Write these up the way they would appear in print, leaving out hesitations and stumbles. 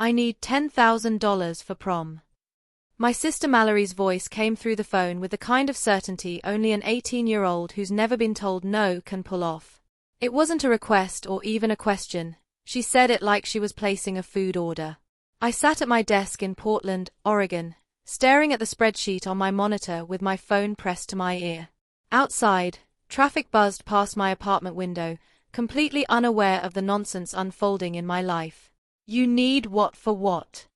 I need $10,000 for prom. My sister Mallory's voice came through the phone with the kind of certainty only an 18-year-old who's never been told no can pull off. It wasn't a request or even a question. She said it like she was placing a food order. I sat at my desk in Portland, Oregon, staring at the spreadsheet on my monitor with my phone pressed to my ear. Outside, traffic buzzed past my apartment window, completely unaware of the nonsense unfolding in my life. "You need what for what?"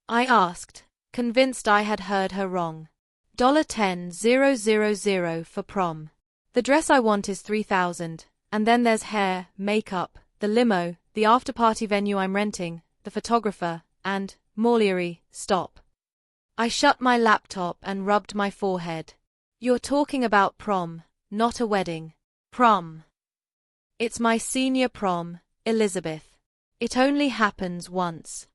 I asked, convinced I had heard her wrong. $10,000 for prom. The dress I want is $3,000, and then there's hair, makeup, the limo, the after-party venue I'm renting, the photographer, and, Mallory, stop. I shut my laptop and rubbed my forehead. "You're talking about prom, not a wedding." "Prom. It's my senior prom, Elizabeth. It only happens once.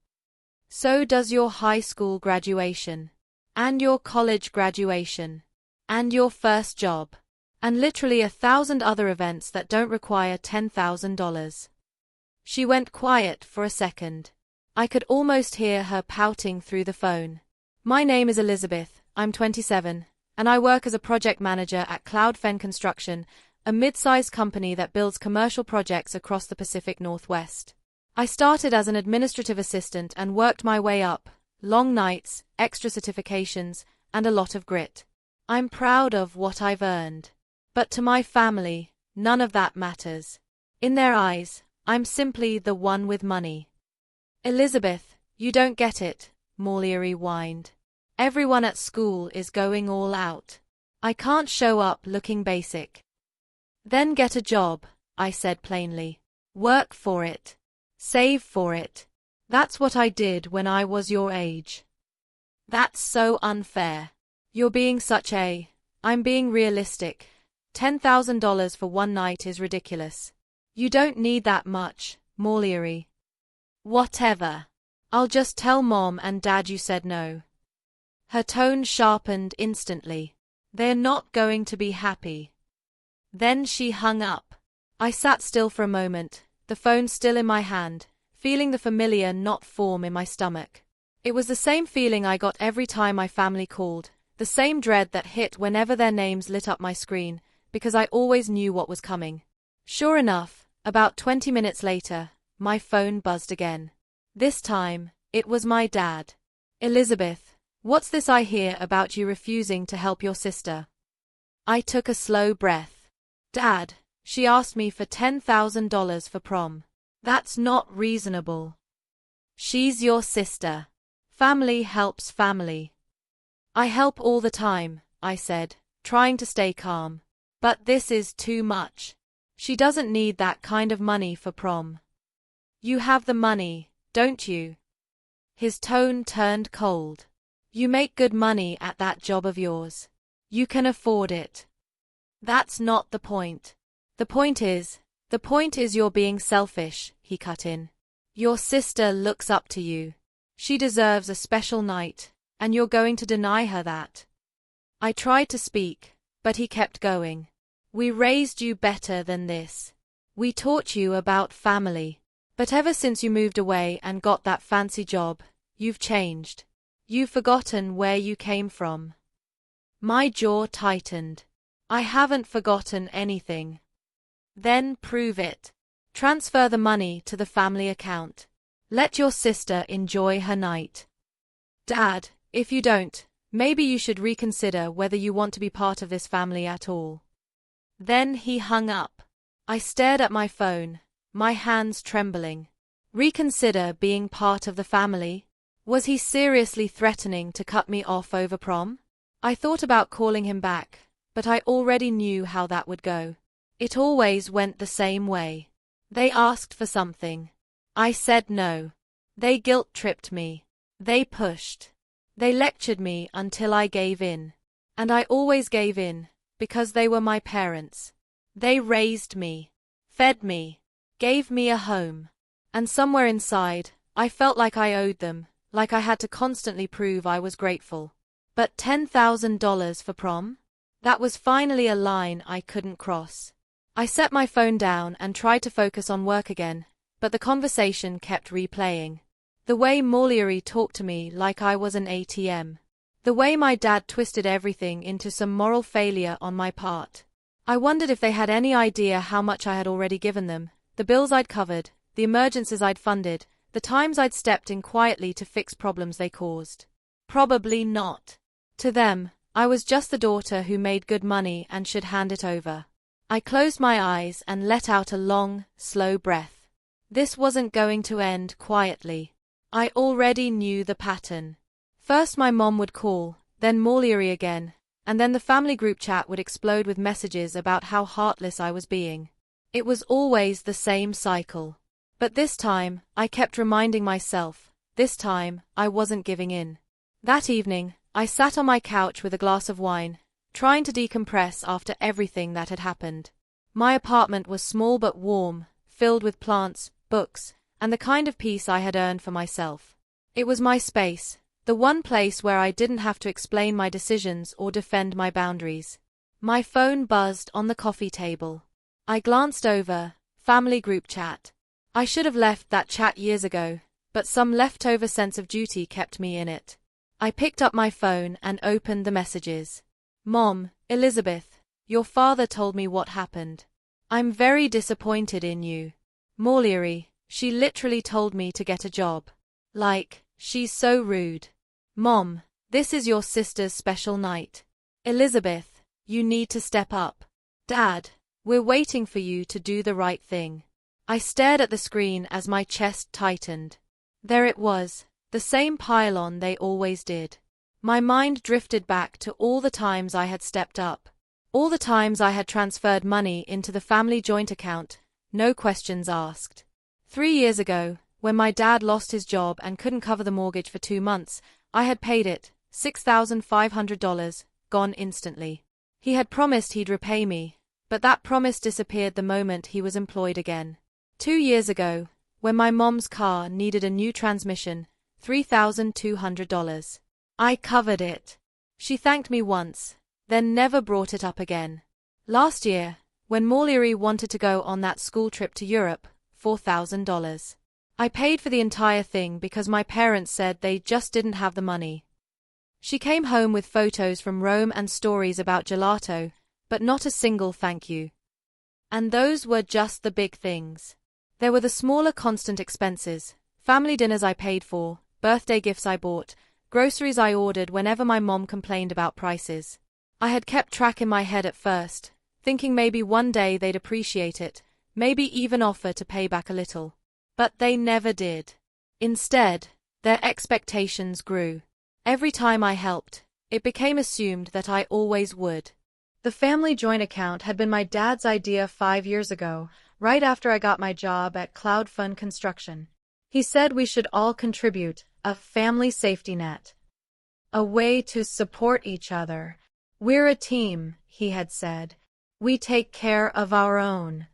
So does your high school graduation, and your college graduation, and your first job, and literally 1,000 other events that don't require $10,000. She went quiet for a second. I could almost hear her pouting through the phone. "My name is Elizabeth, I'm 27, and I work as a project manager at Cloudfen Construction, a mid-sized company that builds commercial projects across the Pacific Northwest. I started as an administrative assistant and worked my way up, long nights, extra certifications, and a lot of grit. I'm proud of what I've earned. But to my family, none of that matters. In their eyes, I'm simply the one with money." "Elizabeth, you don't get it," Mallory whined. "Everyone at school is going all out. I can't show up looking basic." "Then get a job," I said plainly. "Work for it. Save for it. That's what I did when I was your age." "That's so unfair. You're being such a..." "I'm being realistic. $10,000 for one night is ridiculous. You don't need that much, Mallory." "Whatever. I'll just tell Mom and Dad you said no." Her tone sharpened instantly. "They're not going to be happy." Then she hung up. I sat still for a moment, the phone still in my hand, feeling the familiar knot form in my stomach. It was the same feeling I got every time my family called, the same dread that hit whenever their names lit up my screen, because I always knew what was coming. Sure enough, about 20 minutes later, my phone buzzed again. This time, it was my dad. "Elizabeth, what's this I hear about you refusing to help your sister?" I took a slow breath. "Dad, she asked me for $10,000 for prom. That's not reasonable. She's your sister. Family helps family." "I help all the time," I said, trying to stay calm. "But this is too much. She doesn't need that kind of money for prom." "You have the money, don't you?" His tone turned cold. "You make good money at that job of yours. You can afford it." "That's not the point. The point is you're being selfish," he cut in. "Your sister looks up to you. She deserves a special night, and you're going to deny her that." I tried to speak, but he kept going. "We raised you better than this. We taught you about family. But ever since you moved away and got that fancy job, you've changed. You've forgotten where you came from." My jaw tightened. "I haven't forgotten anything." "Then prove it. Transfer the money to the family account. Let your sister enjoy her night." "Dad, if you don't, maybe you should reconsider whether you want to be part of this family at all." Then he hung up. I stared at my phone, my hands trembling. Reconsider being part of the family? Was he seriously threatening to cut me off over prom? I thought about calling him back, but I already knew how that would go. It always went the same way. They asked for something. I said no. They guilt-tripped me. They pushed. They lectured me until I gave in. And I always gave in, because they were my parents. They raised me, fed me, gave me a home. And somewhere inside, I felt like I owed them, like I had to constantly prove I was grateful. But $10,000 for prom? That was finally a line I couldn't cross. I set my phone down and tried to focus on work again, but the conversation kept replaying. The way Maulieri talked to me like I was an ATM. The way my dad twisted everything into some moral failure on my part. I wondered if they had any idea how much I had already given them, the bills I'd covered, the emergencies I'd funded, the times I'd stepped in quietly to fix problems they caused. Probably not. To them, I was just the daughter who made good money and should hand it over. I closed my eyes and let out a long, slow breath. This wasn't going to end quietly. I already knew the pattern. First my mom would call, then Maulieri again, and then the family group chat would explode with messages about how heartless I was being. It was always the same cycle. But this time, I kept reminding myself, this time, I wasn't giving in. That evening, I sat on my couch with a glass of wine, trying to decompress after everything that had happened. My apartment was small but warm, filled with plants, books, and the kind of peace I had earned for myself. It was my space, the one place where I didn't have to explain my decisions or defend my boundaries. My phone buzzed on the coffee table. I glanced over, family group chat. I should have left that chat years ago, but some leftover sense of duty kept me in it. I picked up my phone and opened the messages. Mom, Elizabeth, your father told me what happened. I'm very disappointed in you. Maulieri, she literally told me to get a job. Like, she's so rude. Mom, this is your sister's special night. Elizabeth, you need to step up. Dad, we're waiting for you to do the right thing. I stared at the screen as my chest tightened. There it was, the same pile-on they always did. My mind drifted back to all the times I had stepped up. All the times I had transferred money into the family joint account, no questions asked. 3 years ago, when my dad lost his job and couldn't cover the mortgage for 2 months, I had paid it, $6,500, gone instantly. He had promised he'd repay me, but that promise disappeared the moment he was employed again. 2 years ago, when my mom's car needed a new transmission, $3,200. I covered it. She thanked me once, then never brought it up again. Last year, when Maulieri wanted to go on that school trip to Europe, $4,000. I paid for the entire thing because my parents said they just didn't have the money. She came home with photos from Rome and stories about gelato, but not a single thank you. And those were just the big things. There were the smaller constant expenses, family dinners I paid for, birthday gifts I bought, groceries I ordered whenever my mom complained about prices. I had kept track in my head at first, thinking maybe one day they'd appreciate it, maybe even offer to pay back a little. But they never did. Instead, their expectations grew. Every time I helped, it became assumed that I always would. The family joint account had been my dad's idea 5 years ago, right after I got my job at Cloud Fund Construction. He said we should all contribute, a family safety net. A way to support each other. We're a team, he had said. We take care of our own.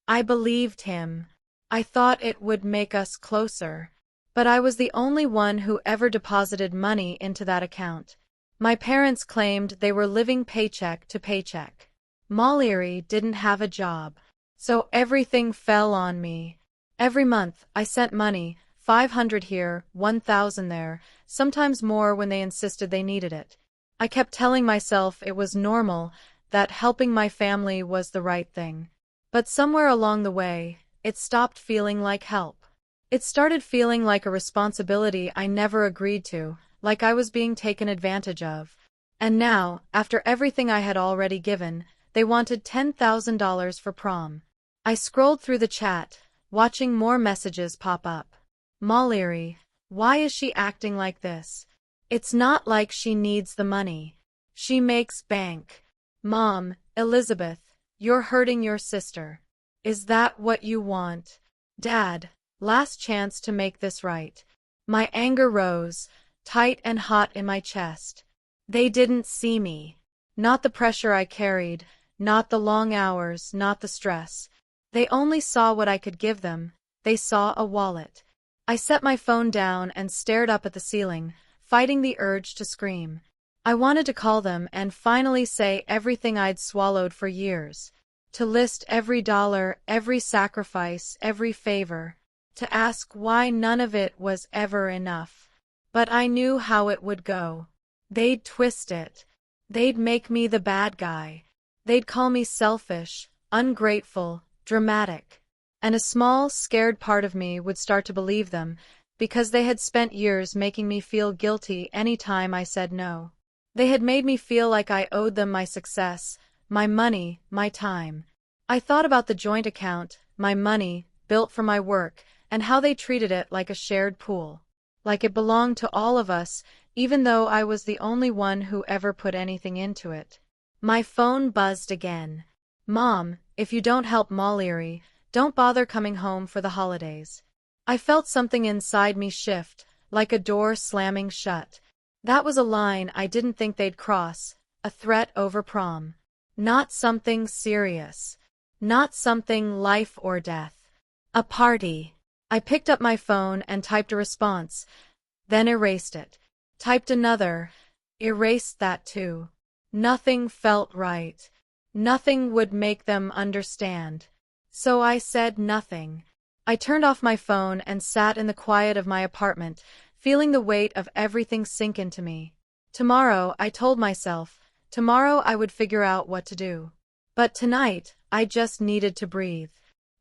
I believed him. I thought it would make us closer. But I was the only one who ever deposited money into that account. My parents claimed they were living paycheck to paycheck. Maulieri didn't have a job, so everything fell on me. Every month, I sent money, $500 here, $1,000 there, sometimes more when they insisted they needed it. I kept telling myself it was normal, that helping my family was the right thing. But somewhere along the way, it stopped feeling like help. It started feeling like a responsibility I never agreed to, like I was being taken advantage of. And now, after everything I had already given, they wanted $10,000 for prom. I scrolled through the chat, watching more messages pop up. Maulieri, why is she acting like this? It's not like she needs the money. She makes bank. Mom, Elizabeth, you're hurting your sister. Is that what you want? Dad, last chance to make this right. My anger rose, tight and hot in my chest. They didn't see me. Not the pressure I carried, not the long hours, not the stress. They only saw what I could give them. They saw a wallet. I set my phone down and stared up at the ceiling, fighting the urge to scream. I wanted to call them and finally say everything I'd swallowed for years. To list every dollar, every sacrifice, every favor. to ask why none of it was ever enough. But I knew how it would go. They'd twist it. They'd make me the bad guy. They'd call me selfish, ungrateful, dramatic. And a small, scared part of me would start to believe them, because they had spent years making me feel guilty any time I said no. They had made me feel like I owed them my success, my money, my time. I thought about the joint account, my money, built for my work, and how they treated it like a shared pool. Like it belonged to all of us, even though I was the only one who ever put anything into it. My phone buzzed again. Mom, if you don't help Mollery, don't bother coming home for the holidays. I felt something inside me shift, like a door slamming shut. That was a line I didn't think they'd cross, a threat over prom. Not something serious. Not something life or death. A party. I picked up my phone and typed a response, then erased it. Typed another, erased that too. Nothing felt right. Nothing would make them understand. So I said nothing. I turned off my phone and sat in the quiet of my apartment, feeling the weight of everything sink into me. Tomorrow, I told myself, tomorrow I would figure out what to do. But tonight, I just needed to breathe.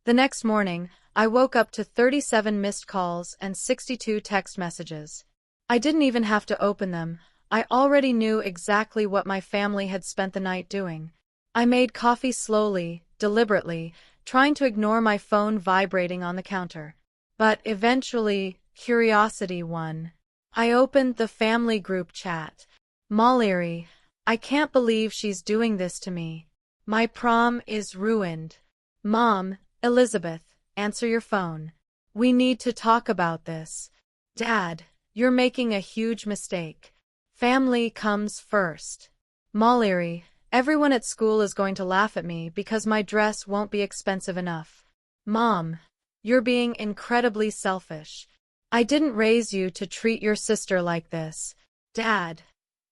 The next morning, I woke up to 37 missed calls and 62 text messages. I didn't even have to open them. I already knew exactly what my family had spent the night doing. I made coffee slowly, deliberately, trying to ignore my phone vibrating on the counter. But eventually, curiosity won. I opened the family group chat. Mollery, I can't believe she's doing this to me. My prom is ruined. Mom, Elizabeth, answer your phone. We need to talk about this. Dad, you're making a huge mistake. Family comes first. Mollery, everyone at school is going to laugh at me because my dress won't be expensive enough. Mom, you're being incredibly selfish. I didn't raise you to treat your sister like this. Dad.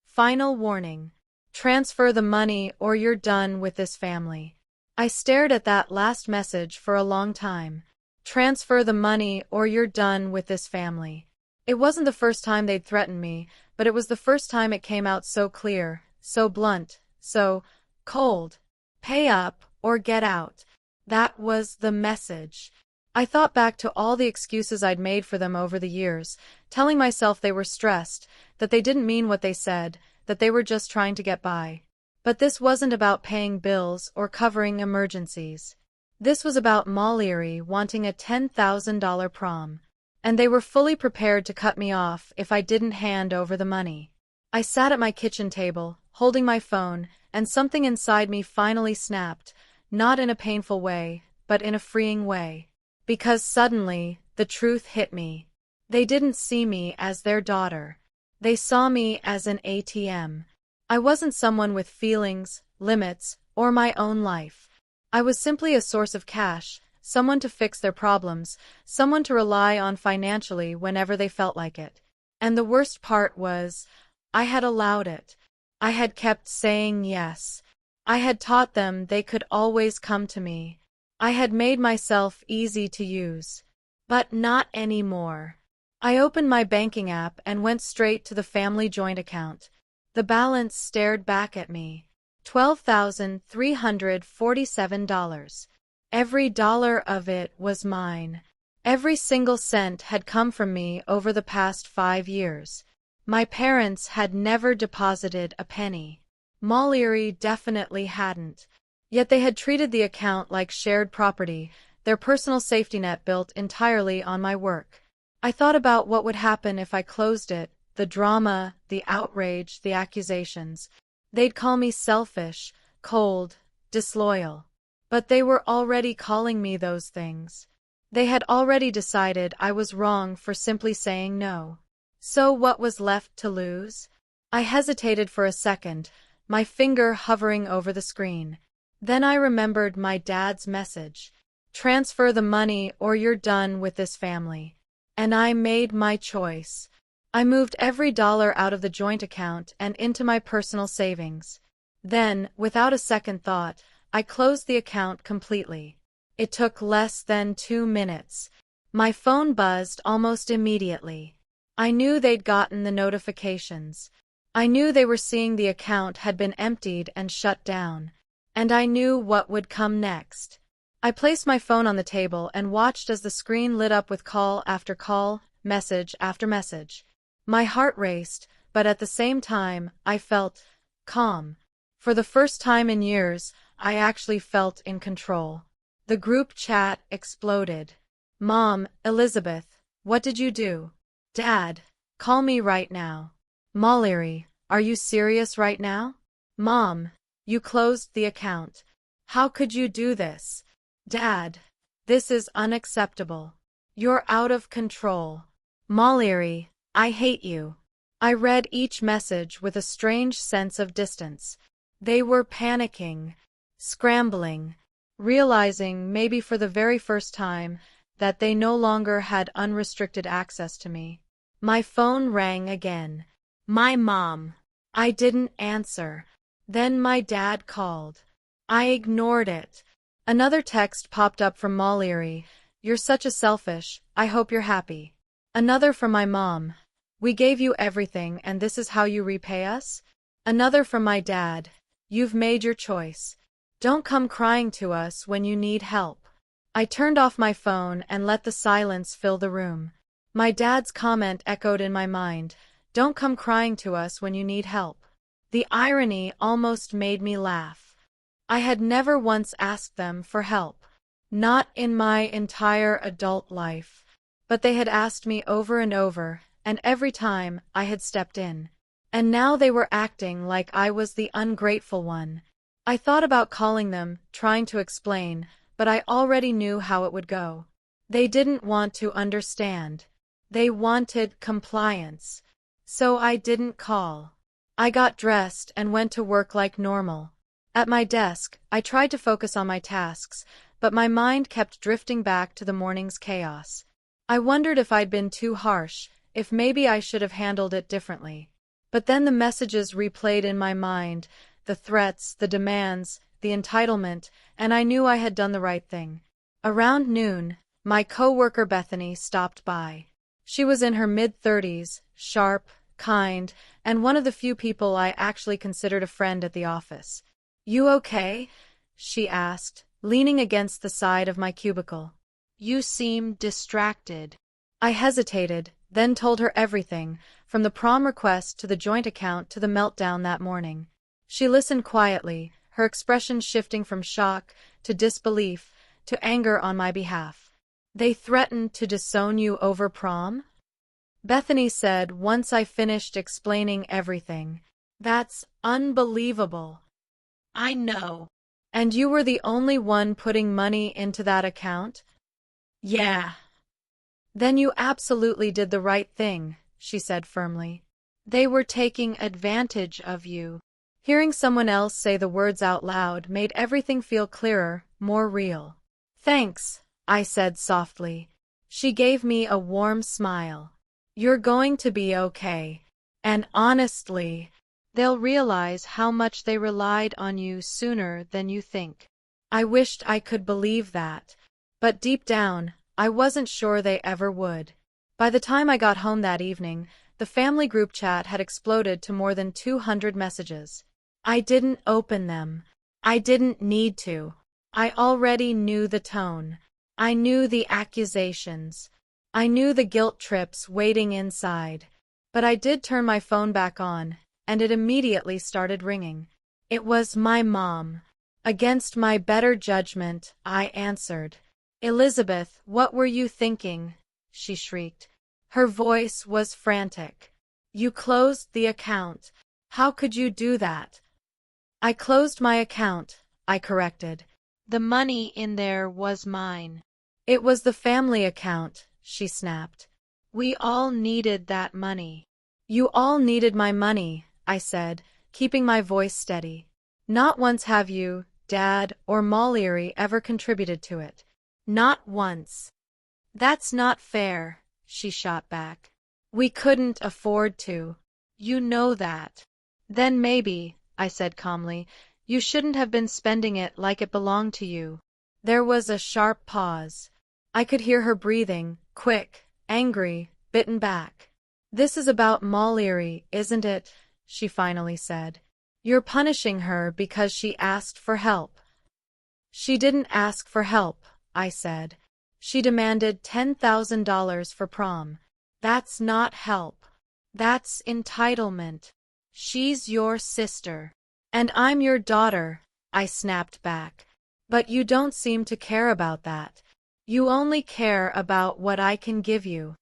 Final warning. Transfer the money or you're done with this family. I stared at that last message for a long time. Transfer the money or you're done with this family. It wasn't the first time they'd threatened me, but it was the first time it came out so clear, so blunt, so cold. Pay up or get out. That was the message. I thought back to all the excuses I'd made for them over the years, telling myself they were stressed, that they didn't mean what they said, that they were just trying to get by. But this wasn't about paying bills or covering emergencies. This was about Mollery wanting a $10,000 prom. And they were fully prepared to cut me off if I didn't hand over the money. I sat at my kitchen table, holding my phone, and something inside me finally snapped, not in a painful way, but in a freeing way. Because suddenly, the truth hit me. They didn't see me as their daughter. They saw me as an ATM. I wasn't someone with feelings, limits, or my own life. I was simply a source of cash, someone to fix their problems, someone to rely on financially whenever they felt like it. And the worst part was, I had allowed it. I had kept saying yes. I had taught them they could always come to me. I had made myself easy to use. But not anymore. I opened my banking app and went straight to the family joint account. The balance stared back at me. $12,347. Every dollar of it was mine. Every single cent had come from me over the past 5 years. My parents had never deposited a penny. Mollery definitely hadn't. Yet they had treated the account like shared property, their personal safety net built entirely on my work. I thought about what would happen if I closed it, the drama, the outrage, the accusations. They'd call me selfish, cold, disloyal. But they were already calling me those things. They had already decided I was wrong for simply saying no. So what was left to lose? I hesitated for a second, my finger hovering over the screen. Then I remembered my dad's message. Transfer the money or you're done with this family. And I made my choice. I moved every dollar out of the joint account and into my personal savings. Then, without a second thought, I closed the account completely. It took less than 2 minutes. My phone buzzed almost immediately. I knew they'd gotten the notifications. I knew they were seeing the account had been emptied and shut down. And I knew what would come next. I placed my phone on the table and watched as the screen lit up with call after call, message after message. My heart raced, but at the same time, I felt calm. For the first time in years, I actually felt in control. The group chat exploded. Mom, Elizabeth, what did you do? Dad, call me right now. Molly, are you serious right now? Mom, you closed the account. How could you do this? Dad, this is unacceptable. You're out of control. Molly, I hate you. I read each message with a strange sense of distance. They were panicking, scrambling, realizing maybe for the very first time that they no longer had unrestricted access to me. My phone rang again. My mom. I didn't answer. Then my dad called. I ignored it. Another text popped up from Molly. You're such a selfish, I hope you're happy. Another from my mom. We gave you everything and this is how you repay us? Another from my dad. You've made your choice. Don't come crying to us when you need help. I turned off my phone and let the silence fill the room. My dad's comment echoed in my mind. Don't come crying to us when you need help. The irony almost made me laugh. I had never once asked them for help. Not in my entire adult life. But they had asked me over and over, and every time I had stepped in. And now they were acting like I was the ungrateful one. I thought about calling them, trying to explain, but I already knew how it would go. They didn't want to understand. They wanted compliance. So I didn't call. I got dressed and went to work like normal. At my desk, I tried to focus on my tasks, but my mind kept drifting back to the morning's chaos. I wondered if I'd been too harsh, if maybe I should have handled it differently. But then the messages replayed in my mind, the threats, the demands, the entitlement, and I knew I had done the right thing. Around noon, my coworker Bethany stopped by. She was in her mid-30s, sharp, kind, and one of the few people I actually considered a friend at the office. You okay? She asked, leaning against the side of my cubicle. You seem distracted. I hesitated, then told her everything, from the prom request to the joint account to the meltdown that morning. She listened quietly, her expression shifting from shock to disbelief to anger on my behalf. They threatened to disown you over prom? Bethany said once I finished explaining everything. That's unbelievable. I know. And you were the only one putting money into that account? Yeah. Then you absolutely did the right thing, she said firmly. They were taking advantage of you. Hearing someone else say the words out loud made everything feel clearer, more real. Thanks, I said softly. She gave me a warm smile. You're going to be okay. And honestly, they'll realize how much they relied on you sooner than you think. I wished I could believe that. But deep down, I wasn't sure they ever would. By the time I got home that evening, the family group chat had exploded to more than 200 messages. I didn't open them. I didn't need to. I already knew the tone. I knew the accusations. I knew the guilt trips waiting inside. But I did turn my phone back on, and it immediately started ringing. It was my mom. Against my better judgment, I answered. Elizabeth, what were you thinking? She shrieked. Her voice was frantic. You closed the account. How could you do that? I closed my account, I corrected. The money in there was mine. It was the family account, she snapped. We all needed that money. You all needed my money, I said, keeping my voice steady. Not once have you, Dad, or Molly ever contributed to it. Not once. That's not fair, she shot back. We couldn't afford to. You know that. Then maybe, I said calmly, you shouldn't have been spending it like it belonged to you. There was a sharp pause. I could hear her breathing, quick, angry, bitten back. "This is about Mallory, isn't it?" she finally said. "You're punishing her because she asked for help." "She didn't ask for help," I said. "She demanded $10,000 for prom. That's not help. That's entitlement. She's your sister. And I'm your daughter," I snapped back. "But you don't seem to care about that. You only care about what I can give you."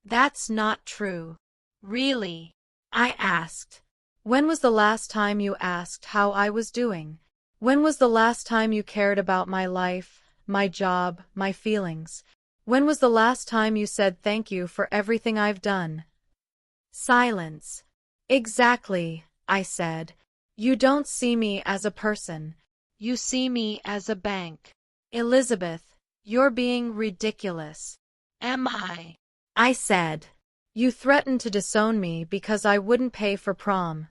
"That's not true." "Really?" I asked. "When was the last time you asked how I was doing? When was the last time you cared about my life, my job, my feelings? When was the last time you said thank you for everything I've done?" Silence. "Exactly," I said. "You don't see me as a person. You see me as a bank." "Elizabeth, you're being ridiculous." "Am I?" I said. "You threatened to disown me because I wouldn't pay for prom."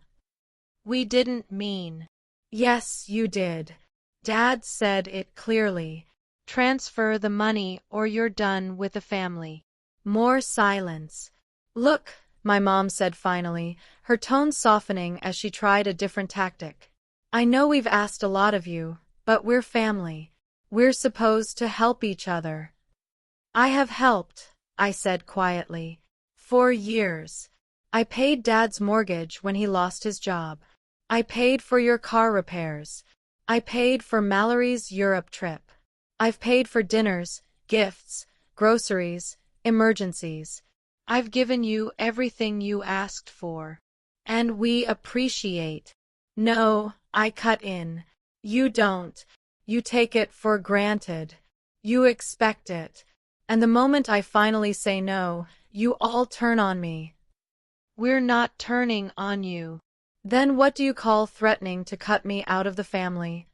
"We didn't mean." "Yes, you did. Dad said it clearly. Transfer the money or you're done with the family." More silence. "Look," my mom said finally, her tone softening as she tried a different tactic. "I know we've asked a lot of you, but we're family. We're supposed to help each other." "I have helped," I said quietly. "For years. I paid Dad's mortgage when he lost his job. I paid for your car repairs. I paid for Mallory's Europe trip. I've paid for dinners, gifts, groceries, emergencies. I've given you everything you asked for. And we appreciate." "No," I cut in. "You don't. You take it for granted. You expect it. And the moment I finally say no, you all turn on me." "We're not turning on you." "Then what do you call threatening to cut me out of the family?"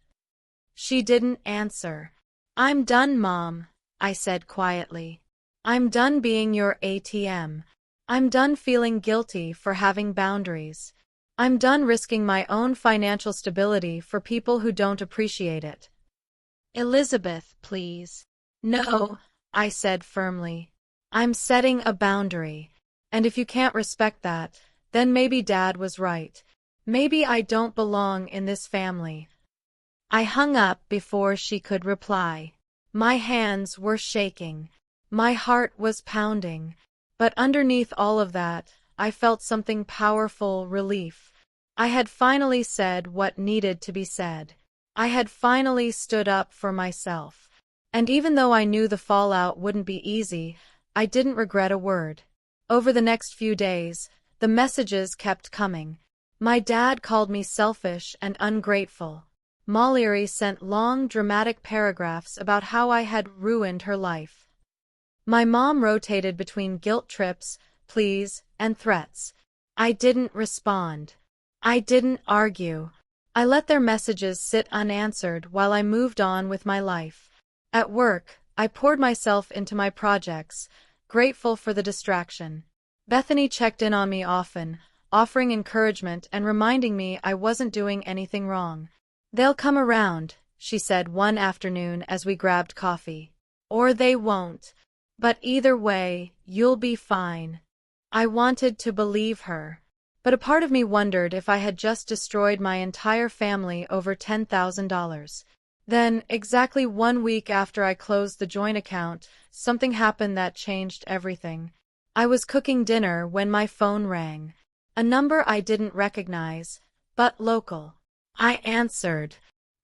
She didn't answer. "I'm done, Mom," I said quietly. "I'm done being your ATM. I'm done feeling guilty for having boundaries. I'm done risking my own financial stability for people who don't appreciate it." "Elizabeth, please." "No," I said firmly. "I'm setting a boundary. And if you can't respect that, then maybe Dad was right. Maybe I don't belong in this family." I hung up before she could reply. My hands were shaking. My heart was pounding. But underneath all of that, I felt something powerful: relief. I had finally said what needed to be said. I had finally stood up for myself. And even though I knew the fallout wouldn't be easy, I didn't regret a word. Over the next few days, the messages kept coming. My dad called me selfish and ungrateful. Mallory sent long, dramatic paragraphs about how I had ruined her life. My mom rotated between guilt trips, pleas, and threats. I didn't respond. I didn't argue. I let their messages sit unanswered while I moved on with my life. At work, I poured myself into my projects, grateful for the distraction. Bethany checked in on me often, offering encouragement and reminding me I wasn't doing anything wrong. "They'll come around," she said one afternoon as we grabbed coffee. "Or they won't. But either way, you'll be fine." I wanted to believe her. But a part of me wondered if I had just destroyed my entire family over $10,000. Then, exactly 1 week after I closed the joint account, something happened that changed everything. I was cooking dinner when my phone rang. A number I didn't recognize, but local. I answered.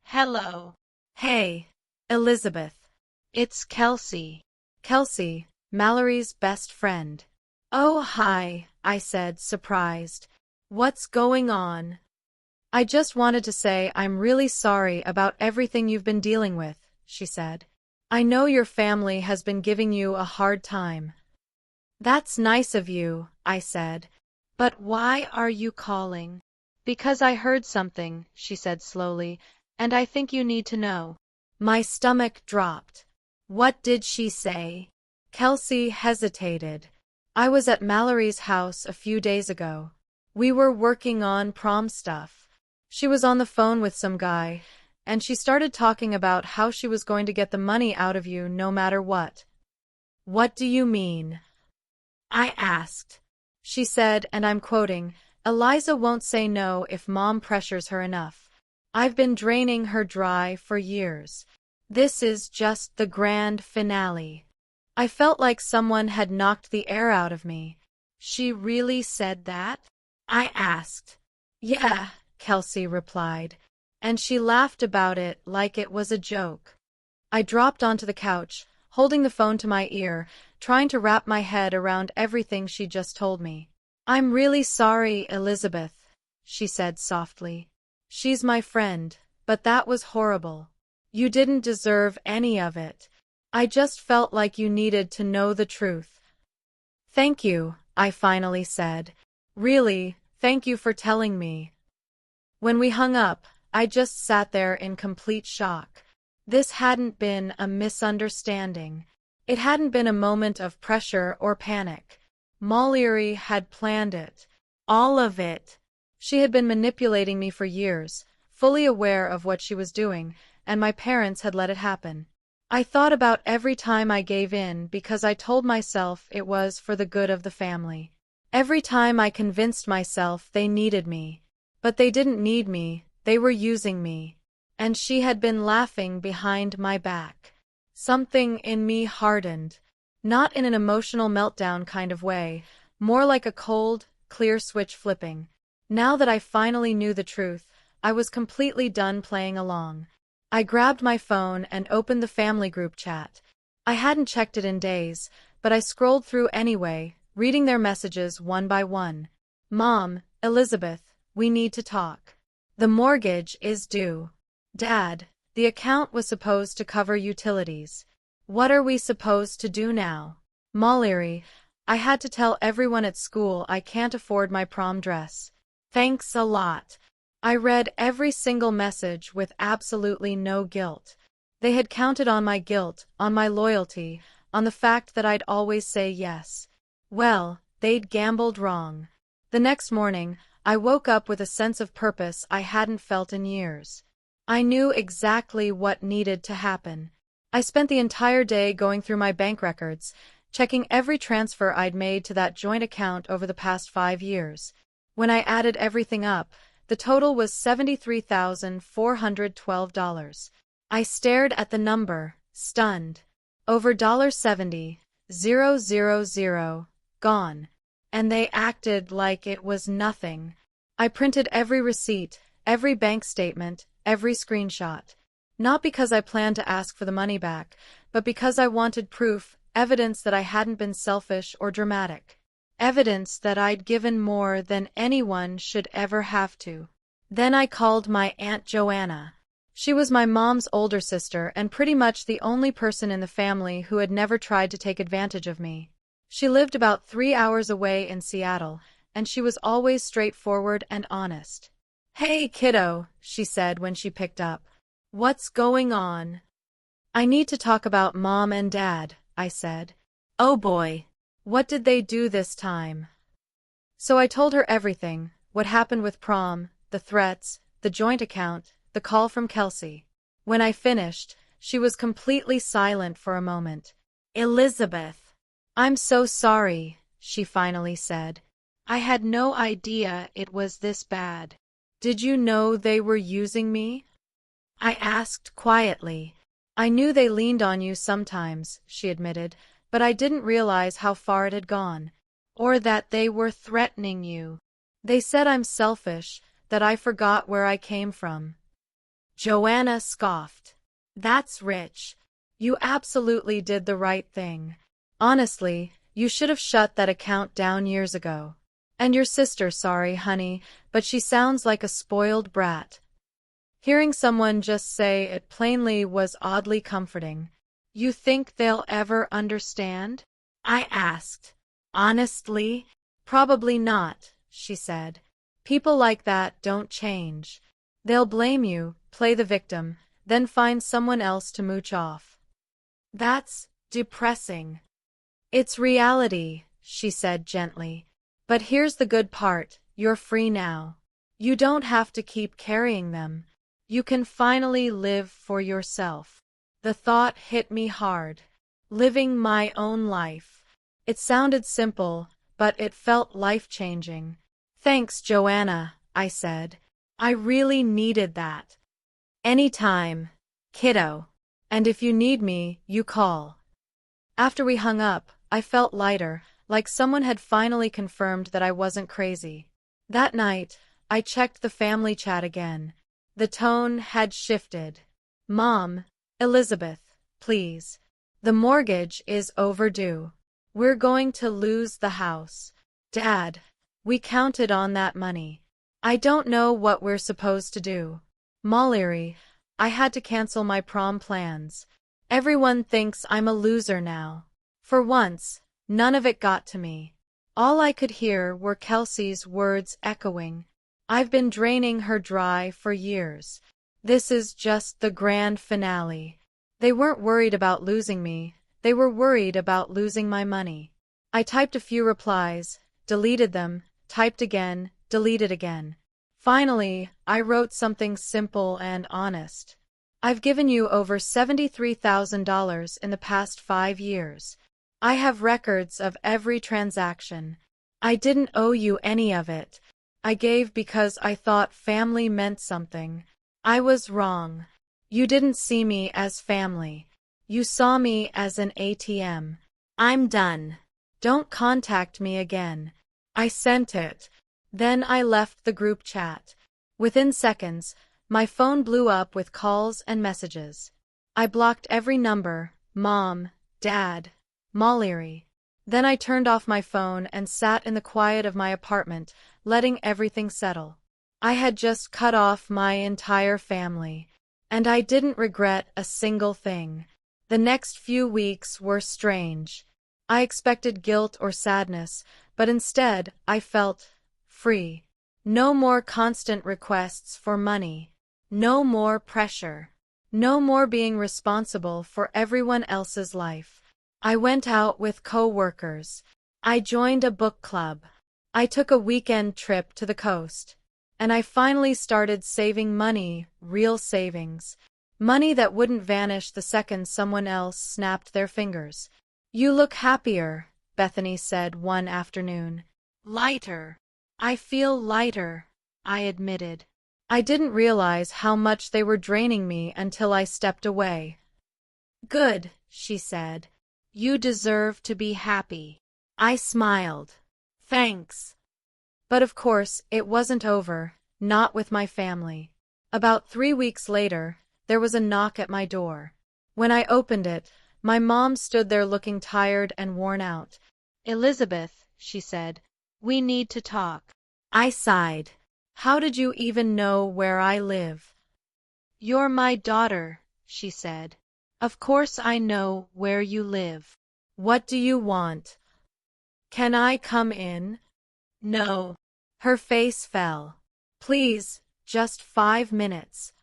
"Hello." "Hey, Elizabeth. It's Kelsey." Kelsey, Mallory's best friend. "Oh, hi," I said, surprised. "What's going on?" "I just wanted to say I'm really sorry about everything you've been dealing with," she said. "I know your family has been giving you a hard time." "That's nice of you," I said. "But why are you calling?" "Because I heard something," she said slowly, "and I think you need to know." My stomach dropped. What did she say? Kelsey hesitated. "I was at Mallory's house a few days ago. We were working on prom stuff. She was on the phone with some guy, and she started talking about how she was going to get the money out of you no matter what." What do you mean? I asked. She said, and I'm quoting, Eliza won't say no if Mom pressures her enough. I've been draining her dry for years. This is just the grand finale. I felt like someone had knocked the air out of me. She really said that? I asked. Yeah, Kelsey replied, and she laughed about it like it was a joke. I dropped onto the couch, holding the phone to my ear, trying to wrap my head around everything she just told me. I'm really sorry, Elizabeth, she said softly. She's my friend, but that was horrible. You didn't deserve any of it. I just felt like you needed to know the truth. Thank you, I finally said. Really, thank you for telling me. When we hung up, I just sat there in complete shock. This hadn't been a misunderstanding. It hadn't been a moment of pressure or panic. Molly had planned it. All of it. She had been manipulating me for years, fully aware of what she was doing, and my parents had let it happen. I thought about every time I gave in because I told myself it was for the good of the family. Every time I convinced myself they needed me. But they didn't need me, they were using me. And she had been laughing behind my back. Something in me hardened. Not in an emotional meltdown kind of way, more like a cold, clear switch flipping. Now that I finally knew the truth, I was completely done playing along. I grabbed my phone and opened the family group chat. I hadn't checked it in days, but I scrolled through anyway, reading their messages one by one. Mom, Elizabeth, we need to talk. The mortgage is due. Dad, the account was supposed to cover utilities. What are we supposed to do now? Molly, I had to tell everyone at school I can't afford my prom dress. Thanks a lot. I read every single message with absolutely no guilt. They had counted on my guilt, on my loyalty, on the fact that I'd always say yes. Well, they'd gambled wrong. The next morning, I woke up with a sense of purpose I hadn't felt in years. I knew exactly what needed to happen. I spent the entire day going through my bank records, checking every transfer I'd made to that joint account over the past 5 years. When I added everything up, the total was $73,412. I stared at the number, stunned. Over $70,000 gone. And they acted like it was nothing. I printed every receipt, every bank statement, every screenshot. Not because I planned to ask for the money back, but because I wanted proof, evidence that I hadn't been selfish or dramatic. Evidence that I'd given more than anyone should ever have to. Then I called my Aunt Joanna. She was my mom's older sister and pretty much the only person in the family who had never tried to take advantage of me. She lived about 3 hours away in Seattle, and she was always straightforward and honest. Hey, kiddo, she said when she picked up. What's going on? I need to talk about Mom and Dad, I said. Oh boy. What did they do this time? So I told her everything, what happened with prom, the threats, the joint account, the call from Kelsey. When I finished, she was completely silent for a moment. Elizabeth. I'm so sorry, she finally said. I had no idea it was this bad. Did you know they were using me? I asked quietly. I knew they leaned on you sometimes, she admitted, but I didn't realize how far it had gone. Or that they were threatening you. They said I'm selfish, that I forgot where I came from. Joanna scoffed. That's rich. You absolutely did the right thing. Honestly, you should have shut that account down years ago. And your sister, sorry, honey, but she sounds like a spoiled brat. Hearing someone just say it plainly was oddly comforting. You think they'll ever understand? I asked. Honestly? Probably not, she said. People like that don't change. They'll blame you, play the victim, then find someone else to mooch off. That's depressing. It's reality, she said gently. But here's the good part, you're free now. You don't have to keep carrying them. You can finally live for yourself. The thought hit me hard. living my own life. It sounded simple, but it felt life-changing. Thanks, Joanna, I said. I really needed that. Anytime, kiddo. And if you need me, you call. After we hung up, I felt lighter, like someone had finally confirmed that I wasn't crazy. That night, I checked the family chat again. The tone had shifted. Mom, Elizabeth, please. The mortgage is overdue. We're going to lose the house. Dad, we counted on that money. I don't know what we're supposed to do. Molly, I had to cancel my prom plans. Everyone thinks I'm a loser now. For once, none of it got to me. All I could hear were Kelsey's words echoing. I've been draining her dry for years. This is just the grand finale. They weren't worried about losing me. They were worried about losing my money. I typed a few replies, deleted them, typed again, deleted again. Finally, I wrote something simple and honest. I've given you over $73,000 in the past 5 years. I have records of every transaction. I didn't owe you any of it. I gave because I thought family meant something. I was wrong. You didn't see me as family. You saw me as an ATM. I'm done. Don't contact me again. I sent it. Then I left the group chat. Within seconds, my phone blew up with calls and messages. I blocked every number, Mom, Dad, Molly. Then I turned off my phone and sat in the quiet of my apartment, letting everything settle. I had just cut off my entire family, and I didn't regret a single thing. The next few weeks were strange. I expected guilt or sadness, but instead I felt free. No more constant requests for money. No more pressure. No more being responsible for everyone else's life. I went out with co-workers. I joined a book club. I took a weekend trip to the coast. And I finally started saving money, real savings. Money that wouldn't vanish the second someone else snapped their fingers. You look happier, Bethany said one afternoon. Lighter. I feel lighter, I admitted. I didn't realize how much they were draining me until I stepped away. Good, she said. You deserve to be happy. I smiled. Thanks. But of course, it wasn't over, not with my family. About 3 weeks later, there was a knock at my door. When I opened it, my mom stood there looking tired and worn out. Elizabeth, she said, we need to talk. I sighed. How did you even know where I live? You're my daughter, she said. Of course I know where you live. What do you want? Can I come in? No. Her face fell. Please, just 5 minutes.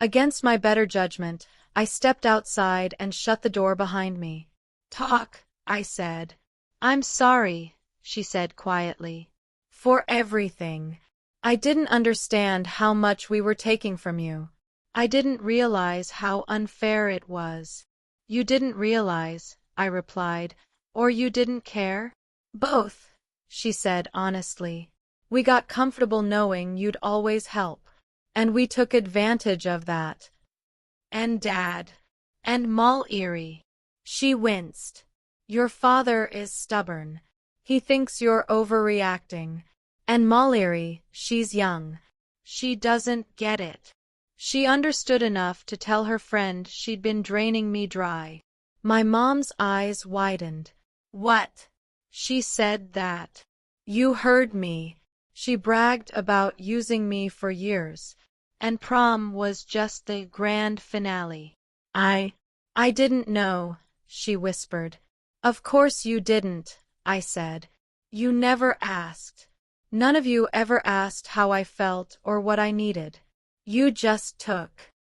Against my better judgment, I stepped outside and shut the door behind me. Talk, I said. I'm sorry, she said quietly. For everything. I didn't understand how much we were taking from you. I didn't realize how unfair it was. You didn't realize, I replied, or you didn't care? Both, she said honestly. We got comfortable knowing you'd always help. And we took advantage of that. And Dad. And Molly. She winced. Your father is stubborn. He thinks you're overreacting. And Molly, she's young. She doesn't get it. She understood enough to tell her friend she'd been draining me dry. My mom's eyes widened. What? She said that. You heard me. She bragged about using me for years. And prom was just the grand finale. I didn't know, she whispered. Of course you didn't, I said. You never asked. None of you ever asked how I felt or what I needed. You just took.